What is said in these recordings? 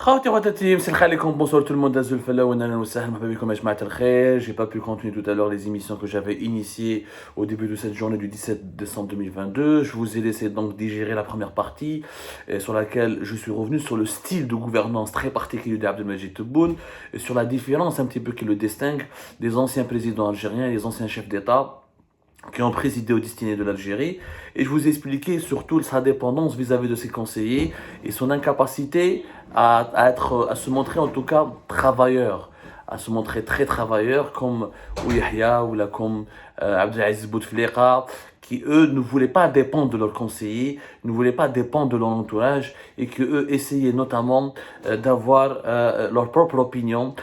خواتي وخواتاتي مساء عليكم bonsoir tout le monde Azul Falla wa ahlan wa sahlan marhaba bikum ya jamaat al-khair. J'ai pas pu continuer tout à l'heure les émissions que j'avais initiées au début de cette journée du 17 décembre 2022. Je vous ai laissé donc digérer la première partie sur laquelle je suis revenu sur le style de gouvernance très particulier d'Abdelmajid Tebboune et sur la différence un petit peu qui le distingue des anciens présidents algériens et des anciens chefs d'État qui ont présidé aux destinées de l'Algérie, et je vous ai expliqué surtout sa dépendance vis-à-vis de ses conseillers et son incapacité à se montrer en tout cas travailleur, à se montrer très travailleur comme Yahya ou là, comme Abdelaziz Bouteflika, qui eux ne voulaient pas dépendre de leurs conseillers, ne voulaient pas dépendre de leur entourage, et que eux essayaient notamment d'avoir leur propre opinion,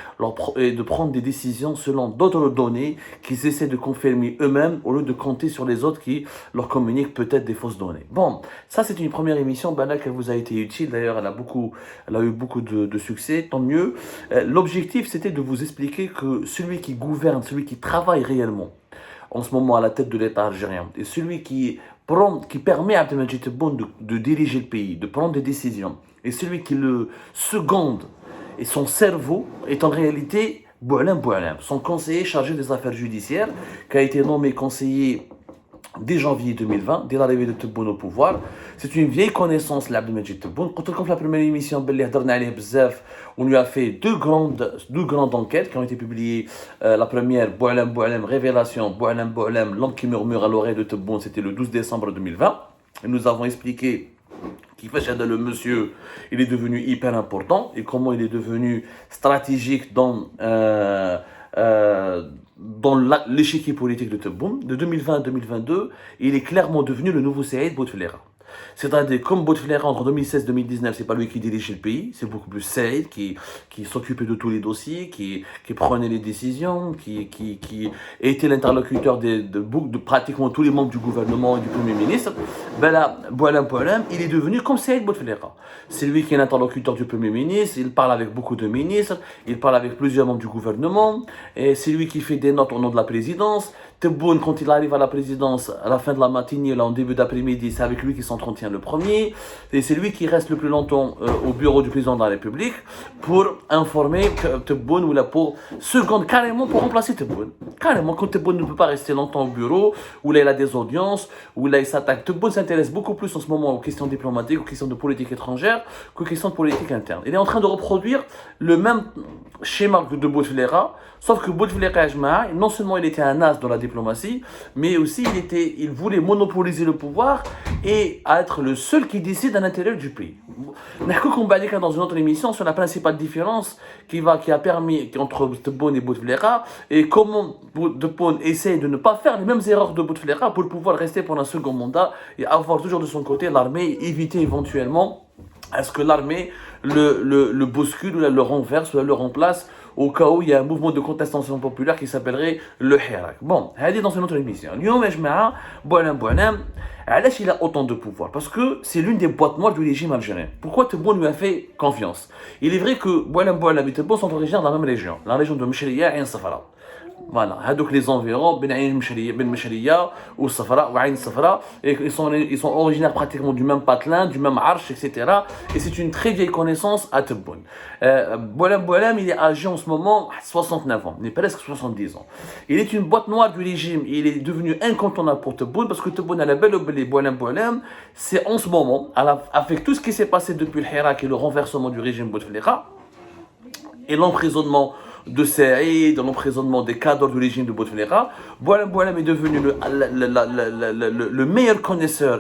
et de prendre des décisions selon d'autres données qu'ils essaient de confirmer eux-mêmes au lieu de compter sur les autres qui leur communiquent peut-être des fausses données. Bon, ça c'est une première émission, là qu'elle vous a été utile, d'ailleurs elle a eu beaucoup de succès, tant mieux. L'objectif c'était de vous expliquer que celui qui gouverne, celui qui travaille réellement, en ce moment à la tête de l'État algérien, et celui qui permet à Abdelmajid Tebboune de diriger le pays, de prendre des décisions, et celui qui le seconde, et son cerveau, est en réalité Boualem Boualem, son conseiller chargé des affaires judiciaires, qui a été nommé conseiller dès janvier 2020, dès l'arrivée de Tebboune au pouvoir. C'est une vieille connaissance, l'Abdelmajid Tebboune. Quand on a fait la première émission, on lui a fait deux grandes enquêtes qui ont été publiées. La première, Boualem Boualem, révélation, Boualem Boualem, l'homme qui murmure à l'oreille de Tebboune, c'était le 12 décembre 2020. Et nous avons expliqué qu'il fait le monsieur, il est devenu hyper important et comment il est devenu stratégique dans l'échiquier politique de Tebboune. De 2020 à 2022, il est clairement devenu le nouveau Saïd Bouteflika. C'est-à-dire, comme Bouteflika entre 2016 et 2019, c'est pas lui qui dirigeait le pays, c'est beaucoup plus Saïd qui s'occupait de tous les dossiers, qui prenait les décisions, qui était l'interlocuteur de pratiquement tous les membres du gouvernement et du Premier ministre. Ben là, Boualem, il est devenu comme Saïd Bouteflika. C'est lui qui est l'interlocuteur du Premier ministre, il parle avec beaucoup de ministres, il parle avec plusieurs membres du gouvernement, et c'est lui qui fait des notes au nom de la présidence. Tebboune, quand il arrive à la présidence, à la fin de la matinée, là, en début d'après-midi, c'est avec lui qu'il s'entretient le premier. Et c'est lui qui reste le plus longtemps au bureau du président de la République pour informer Tebboune, ou là, pour seconde, carrément pour remplacer Tebboune. Carrément, quand Tebboune ne peut pas rester longtemps au bureau, où là, il a des audiences, où là, il s'attaque. Tebboune s'intéresse beaucoup plus en ce moment aux questions diplomatiques, aux questions de politique étrangère, qu'aux questions de politique interne. Il est en train de reproduire le même schéma que de Bouteflika, sauf que Bouteflika, non seulement il était un as dans la diplomatie, mais aussi il voulait monopoliser le pouvoir et être le seul qui décide à l'intérieur du pays. Nous avons dans une autre émission sur la principale différence qui a permis entre Tebboune et Bouteflika, et comment Tebboune essaie de ne pas faire les mêmes erreurs de Bouteflika pour pouvoir rester pour un second mandat et avoir toujours de son côté l'armée, éviter éventuellement à ce que l'armée le bouscule ou le renverse ou le remplace au cas où il y a un mouvement de contestation populaire qui s'appellerait le Hirak. Bon, elle est dans une autre émission. Lyon Ejmaa, Boualem, Alash il a autant de pouvoir parce que c'est l'une des boîtes noires du régime algérien. Pourquoi Tebboune lui a fait confiance? Il est vrai que Boualem et Tebboune sont originaires de la même région, la région de Mchriya et Safara. Voilà, donc les environs, Ben Mchriya ou Safara, ou Ain Safara, et ils sont originaires pratiquement du même patelin, du même arche, etc. Et c'est une très vieille connaissance à Tebboune. Boualem, il est âgé en ce moment 69 ans, il est presque 70 ans. Il est une boîte noire du régime, il est devenu incontournable pour Tebboune, parce que Tebboune a la belle obélée, Boualem, c'est en ce moment, avec tout ce qui s'est passé depuis le Hirak et le renversement du régime Bouteflika, et l'emprisonnement de Saïd, l'emprisonnement des cadres du régime de Bouteflika, Boualem est devenu le meilleur connaisseur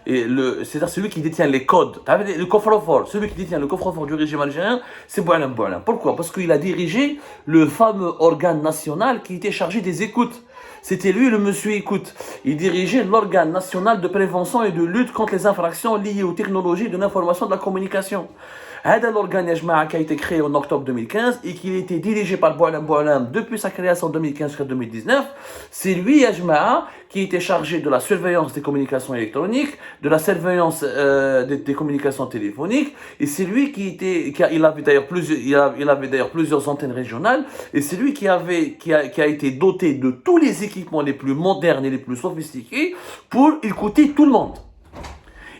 c'est-à-dire celui qui détient les codes, le coffre-fort, celui qui détient le coffre-fort du régime algérien, c'est Boualem. Pourquoi? Parce qu'il a dirigé le fameux organe national qui était chargé des écoutes. C'était lui le monsieur écoute. Il dirigeait l'organe national de prévention et de lutte contre les infractions liées aux technologies de l'information et de la communication. هذا l'organe qui a été créé en octobre 2015 et qui a été dirigé par Boualem depuis sa création en 2015 jusqu'à 2019. C'est lui, qui était chargé de la surveillance des communications électroniques, de la surveillance des communications téléphoniques, et c'est lui il avait d'ailleurs plusieurs antennes régionales, et c'est lui qui a été doté de tous les équipements les plus modernes et les plus sophistiqués pour écouter tout le monde.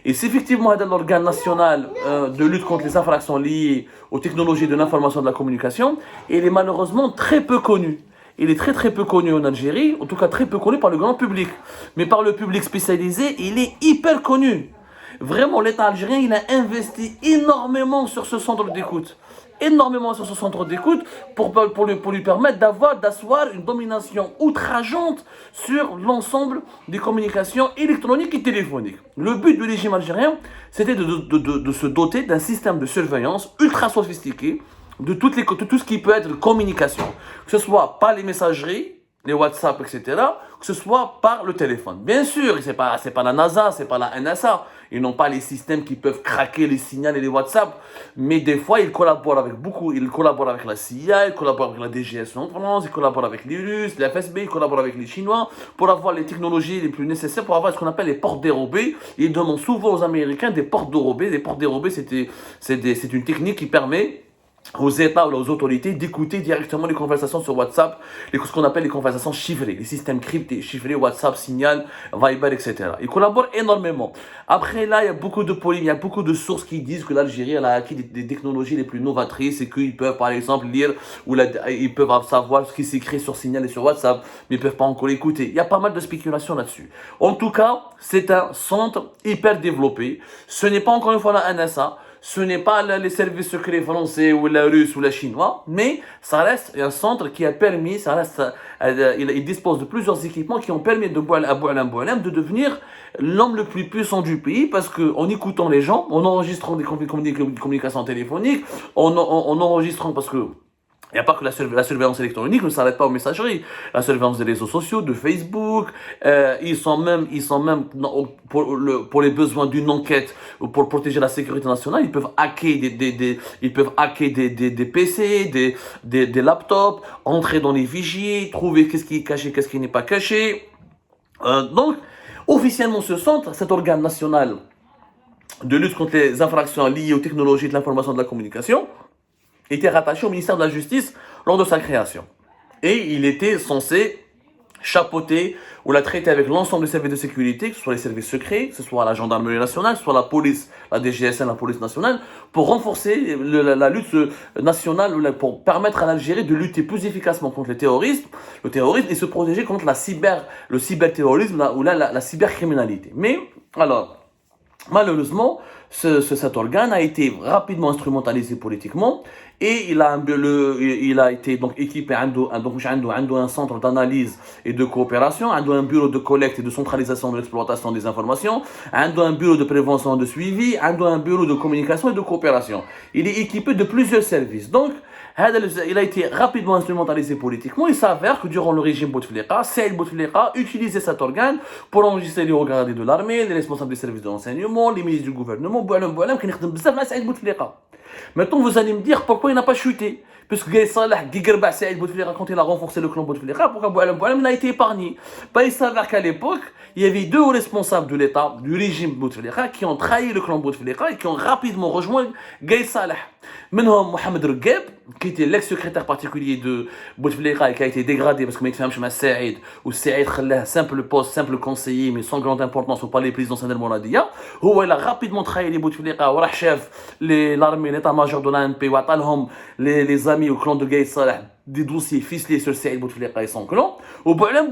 Et c'est effectivement l'organe national de lutte contre les infractions liées aux technologies de l'information et de la communication, et il est malheureusement très peu connu. Il est très peu connu en Algérie, en tout cas très peu connu par le grand public. Mais par le public spécialisé, il est hyper connu. Vraiment, l'État algérien, il a investi énormément sur ce centre d'écoute. Énormément sur ce centre d'écoute pour lui permettre d'asseoir une domination outrageante sur l'ensemble des communications électroniques et téléphoniques. Le but du régime algérien, c'était de se doter d'un système de surveillance ultra sophistiqué de tout ce qui peut être communication, que ce soit par les messageries, les WhatsApp, etc., que ce soit par le téléphone. Bien sûr, c'est pas la NASA, c'est pas la NSA, ils n'ont pas les systèmes qui peuvent craquer les signaux et les WhatsApp, mais des fois ils collaborent avec la CIA, ils collaborent avec la DGS en France, ils collaborent avec les Russes, la FSB, ils collaborent avec les Chinois pour avoir les technologies les plus nécessaires pour avoir ce qu'on appelle les portes dérobées. Ils demandent souvent aux Américains des portes dérobées. Les portes dérobées, c'est une technique qui permet aux États ou aux autorités d'écouter directement les conversations sur WhatsApp, ce qu'on appelle les conversations chiffrées, les systèmes cryptés, chiffrés, WhatsApp, Signal, Viber, etc. Ils collaborent énormément. Après là, il y a beaucoup de polémiques, il y a beaucoup de sources qui disent que l'Algérie a acquis des technologies les plus novatrices et qu'ils peuvent par exemple lire ou ils peuvent savoir ce qui s'écrit sur Signal et sur WhatsApp, mais ils ne peuvent pas encore l'écouter. Il y a pas mal de spéculations là-dessus. En tout cas, c'est un centre hyper développé. Ce n'est pas encore une fois la NSA. Ce n'est pas les services secrets français ou la russe ou la chinois, mais ça reste un centre qui a permis, il dispose de plusieurs équipements qui ont permis de Boualem de devenir l'homme le plus puissant du pays parce qu'en écoutant les gens, en enregistrant des communications téléphoniques, en enregistrant parce que il n'y a pas que la surveillance électronique ne s'arrête pas aux messageries. La surveillance des réseaux sociaux, de Facebook, ils sont même pour les besoins d'une enquête, pour protéger la sécurité nationale, ils peuvent hacker des PC, des laptops, entrer dans les vigiers, trouver qu'est-ce qui est caché, qu'est-ce qui n'est pas caché. Donc, officiellement, ce centre, cet organe national de lutte contre les infractions liées aux technologies de l'information et de la communication, était rattaché au ministère de la Justice lors de sa création. Et il était censé chapeauter ou la traiter avec l'ensemble des services de sécurité, que ce soit les services secrets, que ce soit la gendarmerie nationale, que ce soit la police, la DGSN, la police nationale, pour renforcer la lutte nationale, pour permettre à l'Algérie de lutter plus efficacement contre le terrorisme et se protéger contre le cyberterrorisme ou la cybercriminalité. Mais, alors, malheureusement, cet organe a été rapidement instrumentalisé politiquement et il a été donc équipé un centre d'analyse et de coopération, un bureau de collecte et de centralisation de l'exploitation des informations, un bureau de prévention et de suivi, un bureau de communication et de coopération. Il est équipé de plusieurs services. Donc, il a été rapidement instrumentalisé politiquement. Il s'avère que durant le régime Bouteflika, Saïd Bouteflika utilisait cet organe pour enregistrer les hauts gradés de l'armée, les responsables des services de renseignement, les ministres du gouvernement, Boualem, qui n'était pas Saïd Bouteflika. Maintenant, vous allez me dire pourquoi il n'a pas chuté. Puisque Gaye Salah, Guigerba Saïd Bouteflika, quand il a renforcé le clan Bouteflika, pourquoi Boualem a été épargné? Il s'avère qu'à l'époque, il y avait deux hauts responsables de l'État, du régime Bouteflika, qui ont trahi le clan Bouteflika et qui ont rapidement rejoint Gaye Salah. Menhom Mohamed Regueb, qui était l'ex-secrétaire particulier de Bouteflika et qui a été dégradé parce que mec fait Saïd, ou Saïd Khallah, simple poste, simple conseiller, mais sans grande importance au palais présidentiel de Mouradia, où il a rapidement trahi les Bouteflika, ou chef l'armée, l'état-major de l'ANP, ou les amis au clan de Gaye Salah, des dossiers ficelés sur Saïd Bouteflika et son clan. Au Boualem,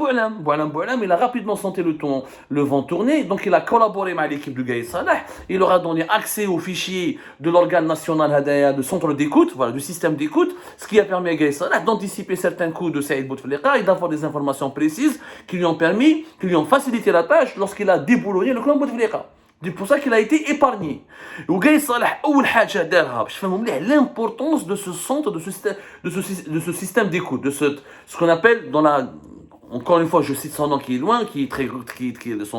il a rapidement senti le vent tourner, donc il a collaboré avec l'équipe de Gaye Salah, il leur a donné accès aux fichiers de l'organe national Hadaya, de centre d'écoute, voilà, du système d'écoute, ce qui a permis à Gaye Salah d'anticiper certains coups de Saïd Bouteflika et d'avoir des informations précises qui lui ont facilité la tâche lorsqu'il a déboulonné le clan Bouteflika. C'est pour ça qu'il a été épargné. Et Gaye Salah, l'importance de ce centre, de ce système d'écoute, de ce qu'on appelle encore une fois, je cite son nom qui est loin,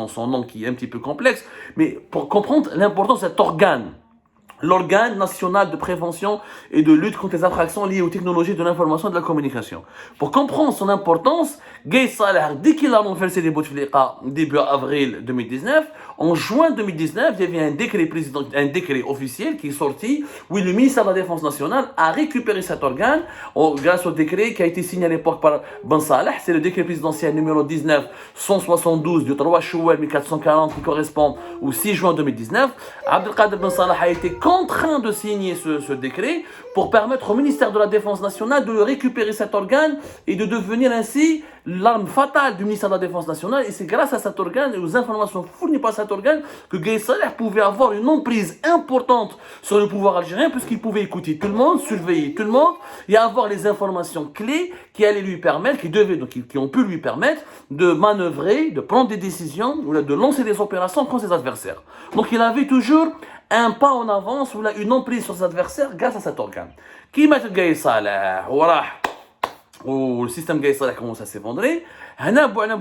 son nom qui est un petit peu complexe, mais pour comprendre l'importance de cet organe, l'organe national de prévention et de lutte contre les infractions liées aux technologies de l'information et de la communication. Pour comprendre son importance, Gaye Salah, dès qu'il a renversé les Bouteflika début avril 2019, En juin 2019, il y avait un décret officiel qui est sorti où le ministère de la Défense nationale a récupéré cet organe grâce au décret qui a été signé à l'époque par Ben Saleh. C'est le décret présidentiel numéro 19-172 du 3 Chouel 1440 qui correspond au 6 juin 2019. Abdelkader Ben Saleh a été contraint de signer ce décret pour permettre au ministère de la Défense nationale de récupérer cet organe et de devenir ainsi l'arme fatale du ministère de la Défense nationale. Et c'est grâce à cet organe et aux informations fournies par cet organe que Gaye Saleh pouvait avoir une emprise importante sur le pouvoir algérien, puisqu'il pouvait écouter tout le monde, surveiller tout le monde et avoir les informations clés qui allaient lui permettre, qui ont pu lui permettre de manœuvrer, de prendre des décisions ou de lancer des opérations contre ses adversaires. Donc il avait toujours un pas en avance ou une emprise sur ses adversaires grâce à cet organe. Qui met Gaye Saleh où le système Gaye Saleh commence à s'effondrer.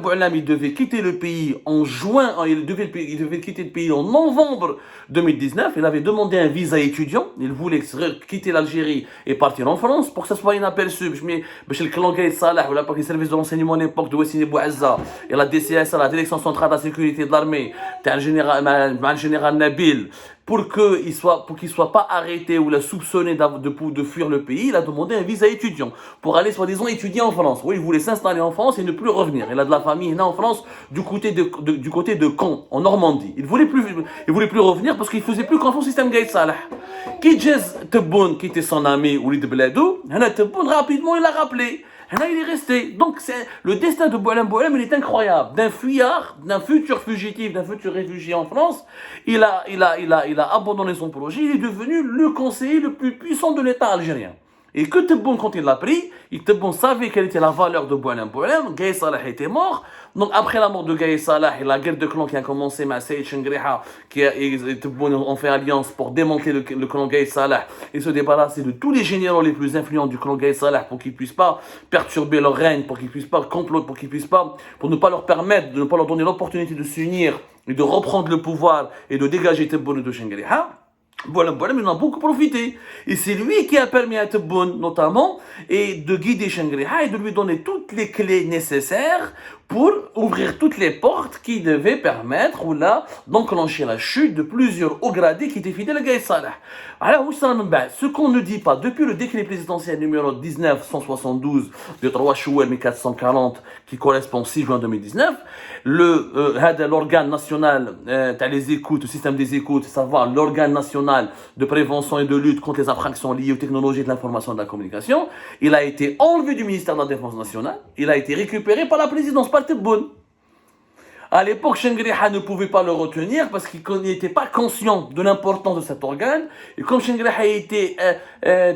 Boualem, il devait quitter le pays en juin, il devait quitter le pays en novembre 2019. Il avait demandé un visa étudiant. Il voulait quitter l'Algérie et partir en France pour que ça soit inaperçu. Le clan Gaye Saleh, ou les services de renseignement à l'époque de Wassini Bouazza et la DCSA, la Direction centrale de la sécurité de l'armée, le général Nabil, pour qu'il soit pas arrêté ou soupçonné de fuir le pays, il a demandé un visa étudiant pour aller soi-disant étudier en France. Oui, il voulait s'installer en France et ne plus revenir. Il a de la famille là en France du côté de Caen, en Normandie. Il voulait plus revenir parce qu'il faisait plus confiance au système Gaye Saleh. Qui Jez Tebboune, qui était son ami Oulid Bladou, Tebboune rapidement il l'a rappelé. Là, il est resté. Donc, le destin de Boualem, il est incroyable. D'un fuyard, d'un futur fugitif, d'un futur réfugié en France, il a abandonné son projet. Il est devenu le conseiller le plus puissant de l'État algérien. Et que Tebboune, quand il l'a pris, Tebboune savait quelle était la valeur de Boualem. Gaye Saleh était mort. Donc, après la mort de Gaye Saleh et la guerre de clan qui a commencé, Saïd Chengriha, Tebboune ont fait alliance pour démanteler le clan Gaye Saleh et se débarrasser de tous les généraux les plus influents du clan Gaye Saleh pour qu'ils puissent pas perturber leur règne, pour qu'ils puissent pas comploter, pour ne pas leur permettre, de ne pas leur donner l'opportunité de s'unir et de reprendre le pouvoir et de dégager Tebboune de Chengriha. Boualem, il en a beaucoup profité. Et c'est lui qui a permis à Tebboune, notamment, et de guider Chengriha et de lui donner toutes les clés nécessaires pour ouvrir toutes les portes qui devaient permettre d'enclencher la chute de plusieurs hauts gradés qui étaient fidèles à Gaye Saleh. Alors, ce qu'on ne dit pas, depuis le décret présidentiel numéro 19-172 du 3 Chouel 1440, qui correspond au 6 juin 2019, l'organe national les écoutes, le système des écoutes, savoir l'organe national de prévention et de lutte contre les infractions liées aux technologies de l'information et de la communication, il a été enlevé du ministère de la Défense nationale, il a été récupéré par la présidence, par Tebboune. À l'époque, Chengriha ne pouvait pas le retenir parce qu'il n'était pas conscient de l'importance de cet organe. Et comme Chengriha était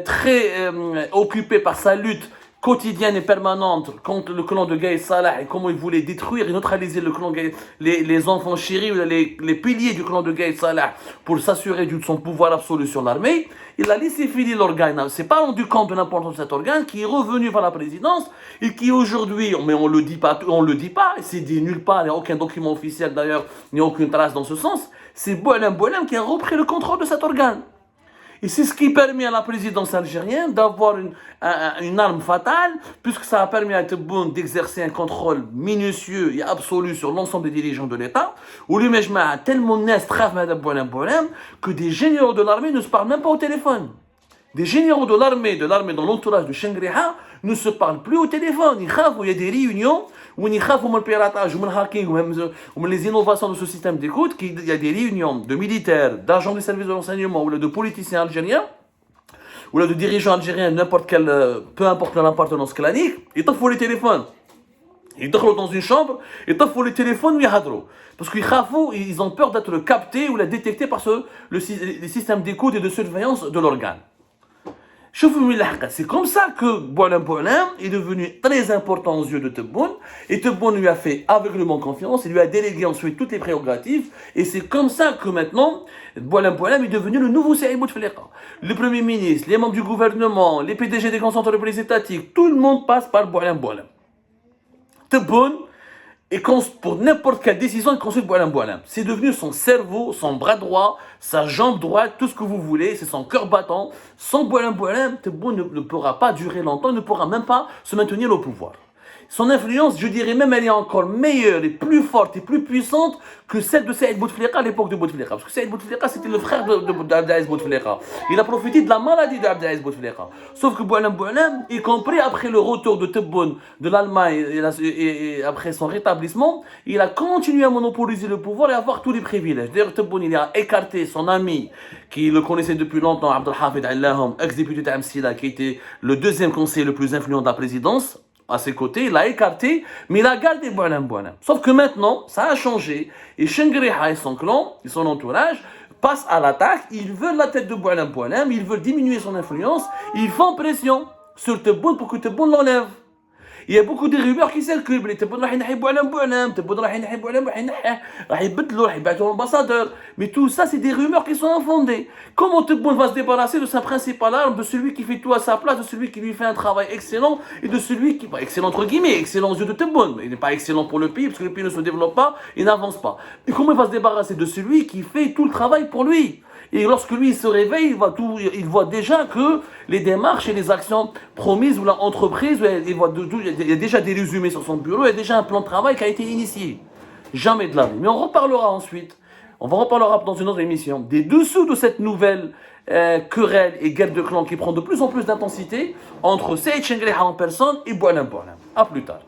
très occupé par sa lutte quotidienne et permanente contre le clan de Gaye Saleh et comment il voulait détruire et neutraliser le clan Gaye, les enfants chéris, les piliers du clan de Gaye Saleh pour s'assurer de son pouvoir absolu sur l'armée, il a laissé filer l'organe. Il ne s'est pas rendu compte de l'importance de cet organe qui est revenu vers la présidence et qui aujourd'hui, mais on le dit pas, c'est dit nulle part, il n'y a aucun document officiel d'ailleurs, il n'y a aucune trace dans ce sens, c'est Boualem qui a repris le contrôle de cet organe. Et c'est ce qui permet à la présidence algérienne d'avoir une arme fatale, puisque ça a permis à Tebboune d'exercer un contrôle minutieux et absolu sur l'ensemble des dirigeants de l'État, où le Mejma a tellement Boualem que des généraux de l'armée ne se parlent même pas au téléphone. Des généraux de l'armée dans l'entourage de Chengriha ne se parlent plus au téléphone. Il y a des réunions où il y a le piratage, le hacking, ou les innovations de ce système d'écoute, il y a des réunions de militaires, d'agents des services de renseignement, ou de politiciens algériens, ou de dirigeants algériens, peu importe leur appartenance clanique, ils t'offrent les téléphones. Ils entrent dans une chambre, ils t'offrent les téléphones, parce qu'ils ont peur d'être captés ou détectés par les systèmes d'écoute et de surveillance de l'organe. C'est comme ça que Boualem est devenu très important aux yeux de Tebboune, et Tebboune lui a fait aveuglément confiance, il lui a délégué ensuite toutes les prérogatives, et c'est comme ça que maintenant, Boualem est devenu le nouveau Saïd Bouteflika. Le Premier ministre, les membres du gouvernement, les PDG des grandes entreprises étatiques, tout le monde passe par Boualem. Tebboune, et pour n'importe quelle décision, il consulte Boualem. C'est devenu son cerveau, son bras droit, sa jambe droite, tout ce que vous voulez, c'est son cœur battant. Sans Boualem, Tebboune ne pourra pas durer longtemps, il ne pourra même pas se maintenir au pouvoir. son influence, je dirais même, elle est encore meilleure et plus forte et plus puissante que celle de Saïd Bouteflika à l'époque de Bouteflika. Parce que Saïd Bouteflika, c'était le frère d'Abdelaziz Bouteflika. Il a profité de la maladie d'Abdelaziz Bouteflika. Sauf que Boualem, y compris après le retour de Tebboune de l'Allemagne et après son rétablissement, il a continué à monopoliser le pouvoir et à avoir tous les privilèges. D'ailleurs, Tebboune, il a écarté son ami, qui le connaissait depuis longtemps, Abdelhafid Allahom, ex-député d'Amsila, qui était le deuxième conseiller le plus influent de la présidence, à ses côtés, il l'a écarté, mais il a gardé Boualem. Sauf que maintenant, ça a changé, et Chengriha et son clan, et son entourage, passent à l'attaque, ils veulent la tête de Boualem, ils veulent diminuer son influence, ils font pression sur Tebboune pour que Tebboune l'enlève. Il y a beaucoup de rumeurs qui circulent. Tebboune راح ينحي Boualem, Tebboune راح ينحي Boualem, راح يبدلوا, راح يبعثوا ambassadeur. Mais tout ça, c'est des rumeurs qui sont infondées. Comment Tebboune va se débarrasser de sa principale arme, de celui qui fait tout à sa place, de celui qui lui fait un travail excellent, et de celui qui, excellent entre guillemets, excellent aux yeux de Tebboune. Il n'est pas excellent pour le pays, parce que le pays ne se développe pas, il n'avance pas. Et comment il va se débarrasser de celui qui fait tout le travail pour lui? Et lorsque lui se réveille, il voit déjà que les démarches et les actions promises ou l'entreprise, il y a déjà des résumés sur son bureau, il y a déjà un plan de travail qui a été initié. Jamais de la vie. Mais on reparlera ensuite, on va reparlera dans une autre émission, des dessous de cette nouvelle querelle et guerre de clans qui prend de plus en plus d'intensité entre Saïd Chengriha en personne et Boualem. A plus tard.